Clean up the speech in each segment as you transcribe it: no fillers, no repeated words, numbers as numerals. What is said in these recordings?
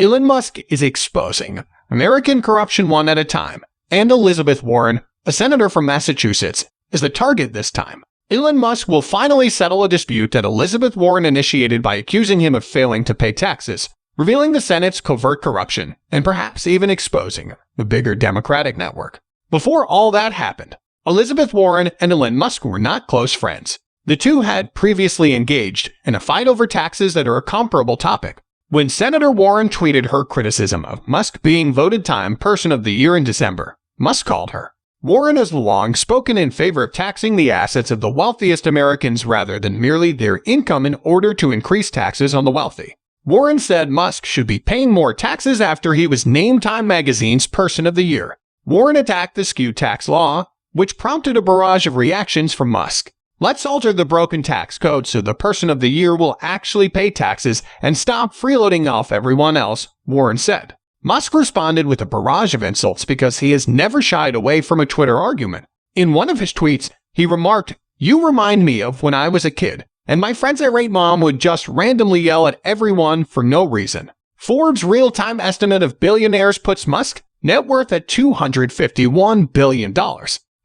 Elon Musk is exposing American corruption one at a time, and Elizabeth Warren, a senator from Massachusetts, is the target this time. Elon Musk will finally settle a dispute that Elizabeth Warren initiated by accusing him of failing to pay taxes, revealing the Senate's covert corruption, and perhaps even exposing the bigger Democratic network. Before all that happened, Elizabeth Warren and Elon Musk were not close friends. The two had previously engaged in a fight over taxes that are a comparable topic. When Senator Warren tweeted her criticism of Musk being voted Time Person of the Year in December, Musk called her. Warren has long spoken in favor of taxing the assets of the wealthiest Americans rather than merely their income in order to increase taxes on the wealthy. Warren said Musk should be paying more taxes after he was named Time Magazine's Person of the Year. Warren attacked the skewed tax law, which prompted a barrage of reactions from Musk. Let's alter the broken tax code so the Person of the Year will actually pay taxes and stop freeloading off everyone else, Warren said. Musk responded with a barrage of insults because he has never shied away from a Twitter argument. In one of his tweets, he remarked, "You remind me of when I was a kid, and my friends at Rate Mom would just randomly yell at everyone for no reason." Forbes' real-time estimate of billionaires puts Musk net worth at $251 billion.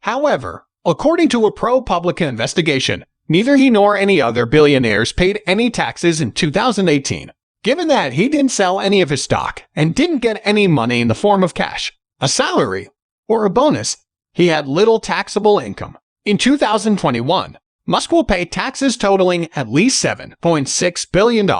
However, according to a ProPublica investigation, neither he nor any other billionaires paid any taxes in 2018. Given that he didn't sell any of his stock and didn't get any money in the form of cash, a salary, or a bonus, he had little taxable income. In 2021, Musk will pay taxes totaling at least $7.6 billion.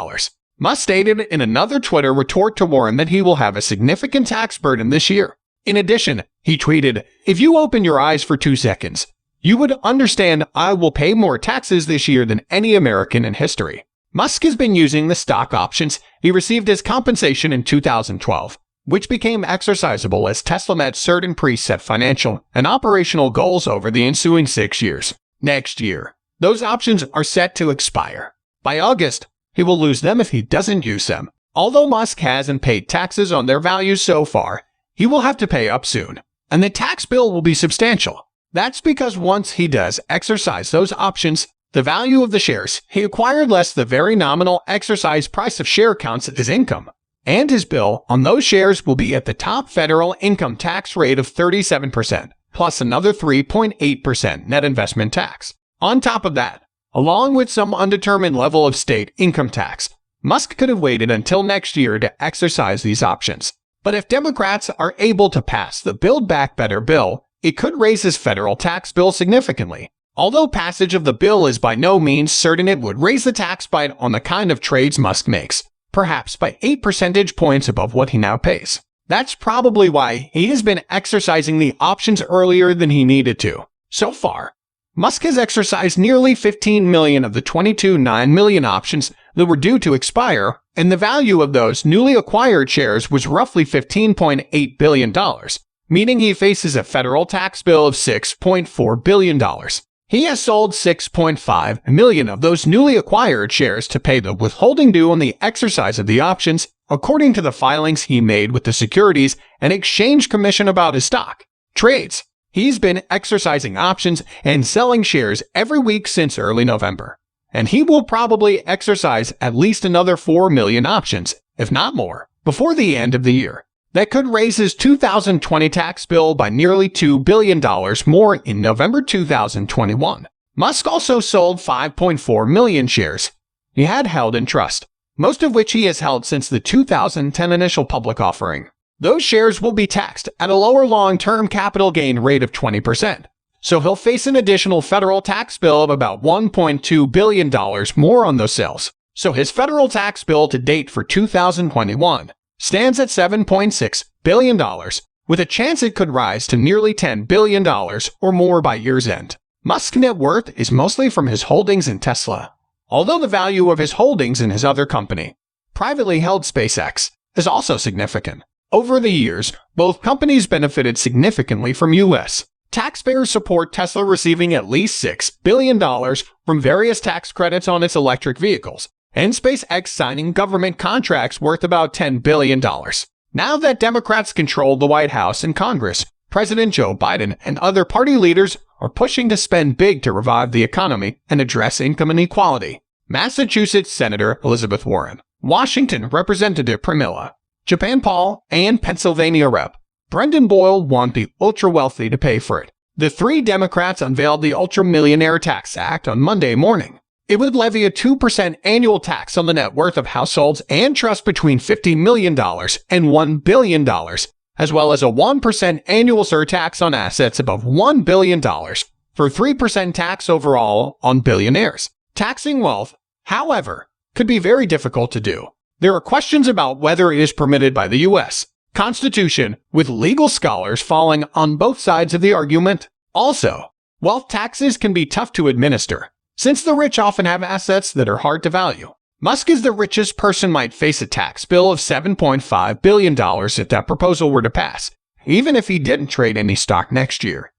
Musk stated in another Twitter retort to Warren that he will have a significant tax burden this year. In addition, he tweeted, "If you open your eyes for 2 seconds, you would understand I will pay more taxes this year than any American in history." Musk has been using the stock options he received as compensation in 2012, which became exercisable as Tesla met certain preset financial and operational goals over the ensuing 6 years. Next year, those options are set to expire. By August, he will lose them if he doesn't use them. Although Musk hasn't paid taxes on their values so far, he will have to pay up soon, and the tax bill will be substantial. That's because once he does exercise those options, the value of the shares he acquired less the very nominal exercise price of share counts as income, and his bill on those shares will be at the top federal income tax rate of 37%, plus another 3.8% net investment tax. On top of that, along with some undetermined level of state income tax, Musk could have waited until next year to exercise these options. But if Democrats are able to pass the Build Back Better bill, it could raise his federal tax bill significantly. Although passage of the bill is by no means certain, it would raise the tax bite on the kind of trades Musk makes, perhaps by 8 percentage points above what he now pays. That's probably why he has been exercising the options earlier than he needed to. So far, Musk has exercised nearly 15 million of the 22.9 million options that were due to expire, and the value of those newly acquired shares was roughly $15.8 billion, meaning he faces a federal tax bill of $6.4 billion. He has sold 6.5 million of those newly acquired shares to pay the withholding due on the exercise of the options, according to the filings he made with the Securities and Exchange Commission about his stock trades. He's been exercising options and selling shares every week since early November, and he will probably exercise at least another 4 million options, if not more, before the end of the year. That could raise his 2020 tax bill by nearly $2 billion more in November 2021. Musk also sold 5.4 million shares he had held in trust, most of which he has held since the 2010 initial public offering. Those shares will be taxed at a lower long-term capital gain rate of 20%, so he'll face an additional federal tax bill of about $1.2 billion more on those sales. So his federal tax bill to date for 2021 stands at $7.6 billion, with a chance it could rise to nearly $10 billion or more by year's end. Musk's net worth is mostly from his holdings in Tesla, although the value of his holdings in his other company, privately held Spacex, is also significant. Over the years, both companies benefited significantly from U.S. taxpayers' support, Tesla receiving at least $6 billion from various tax credits on its electric vehicles, and SpaceX signing government contracts worth about $10 billion. Now that Democrats control the White House and Congress, President Joe Biden and other party leaders are pushing to spend big to revive the economy and address income inequality. Massachusetts Senator Elizabeth Warren, Washington Representative Pramila Japan Paul, and Pennsylvania Rep. Brendan Boyle want the ultra-wealthy to pay for it. The three Democrats unveiled the Ultra-Millionaire Tax Act on Monday morning. It would levy a 2% annual tax on the net worth of households and trusts between $50 million and $1 billion, as well as a 1% annual surtax on assets above $1 billion, for 3% tax overall on billionaires. Taxing wealth, however, could be very difficult to do. There are questions about whether it is permitted by the U.S. Constitution, with legal scholars falling on both sides of the argument. Also, wealth taxes can be tough to administer, since the rich often have assets that are hard to value. Musk is the richest person might face a tax bill of $7.5 billion if that proposal were to pass, even if he didn't trade any stock next year.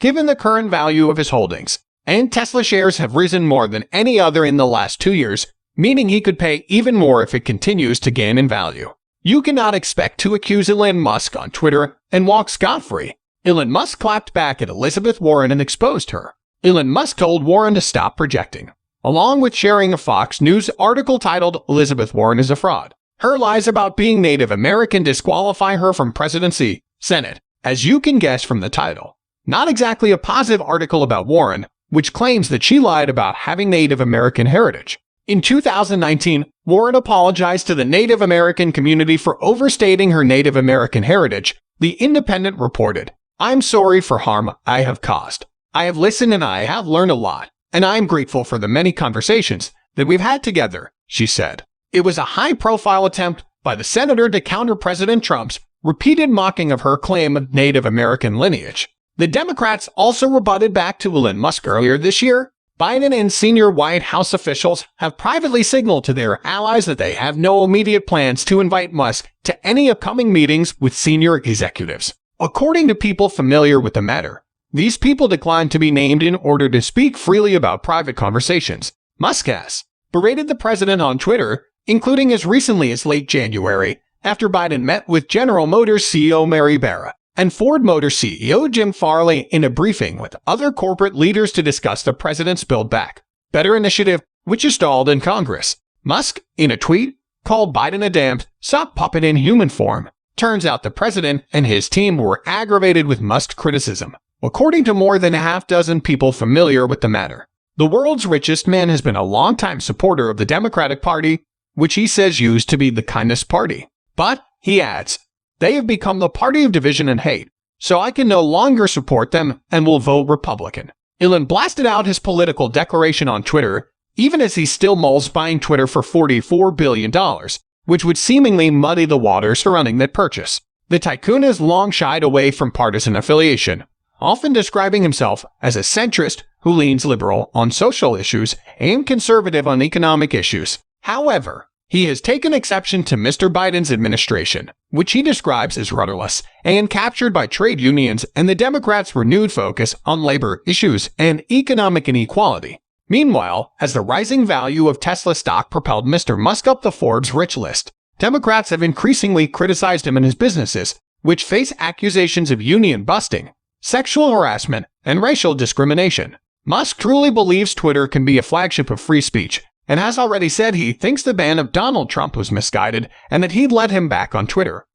Given the current value of his holdings, and Tesla shares have risen more than any other in the last 2 years, meaning he could pay even more if it continues to gain in value. You cannot expect to accuse Elon Musk on Twitter and walk scot-free. Elon Musk clapped back at Elizabeth Warren and exposed her. Elon Musk told Warren to stop projecting, along with sharing a Fox News article titled "Elizabeth Warren is a Fraud. Her lies about being Native American disqualify her from presidency, Senate." As you can guess from the title, not exactly a positive article about Warren, which claims that she lied about having Native American heritage. In 2019, Warren apologized to the Native American community for overstating her Native American heritage. The Independent reported, "I'm sorry for harm I have caused. I have listened and I have learned a lot, and I am grateful for the many conversations that we've had together," she said. It was a high-profile attempt by the senator to counter President Trump's repeated mocking of her claim of Native American lineage. The Democrats also rebutted back to Elon Musk earlier this year. Biden and senior White House officials have privately signaled to their allies that they have no immediate plans to invite Musk to any upcoming meetings with senior executives. According to people familiar with the matter, these people declined to be named in order to speak freely about private conversations. Musk has berated the president on Twitter, including as recently as late January, after Biden met with General Motors CEO Mary Barra and Ford Motor CEO Jim Farley in a briefing with other corporate leaders to discuss the president's Build Back Better initiative, which is stalled in Congress. Musk, in a tweet, called Biden a damned sock puppet in human form. Turns out the president and his team were aggravated with Musk's criticism. According to more than a half-dozen people familiar with the matter, the world's richest man has been a longtime supporter of the Democratic Party, which he says used to be the kindest party. But, he adds, "They have become the party of division and hate, so I can no longer support them and will vote Republican." Elon blasted out his political declaration on Twitter, even as he still mulls buying Twitter for $44 billion, which would seemingly muddy the waters surrounding that purchase. The tycoon has long shied away from partisan affiliation, often describing himself as a centrist who leans liberal on social issues and conservative on economic issues. However, he has taken exception to Mr. Biden's administration, which he describes as rudderless and captured by trade unions and the Democrats' renewed focus on labor issues and economic inequality. Meanwhile, as the rising value of Tesla stock propelled Mr. Musk up the Forbes rich list, Democrats have increasingly criticized him and his businesses, which face accusations of union busting, sexual harassment, and racial discrimination. Musk truly believes Twitter can be a flagship of free speech, and has already said he thinks the ban of Donald Trump was misguided and that he'd let him back on Twitter.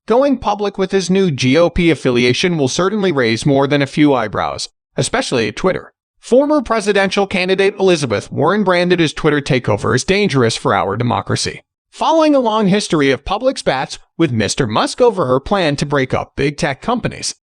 Going public with his new GOP affiliation will certainly raise more than a few eyebrows, especially at Twitter. Former presidential candidate Elizabeth Warren branded his Twitter takeover as dangerous for our democracy, following a long history of public spats with Mr. Musk over her plan to break up big tech companies.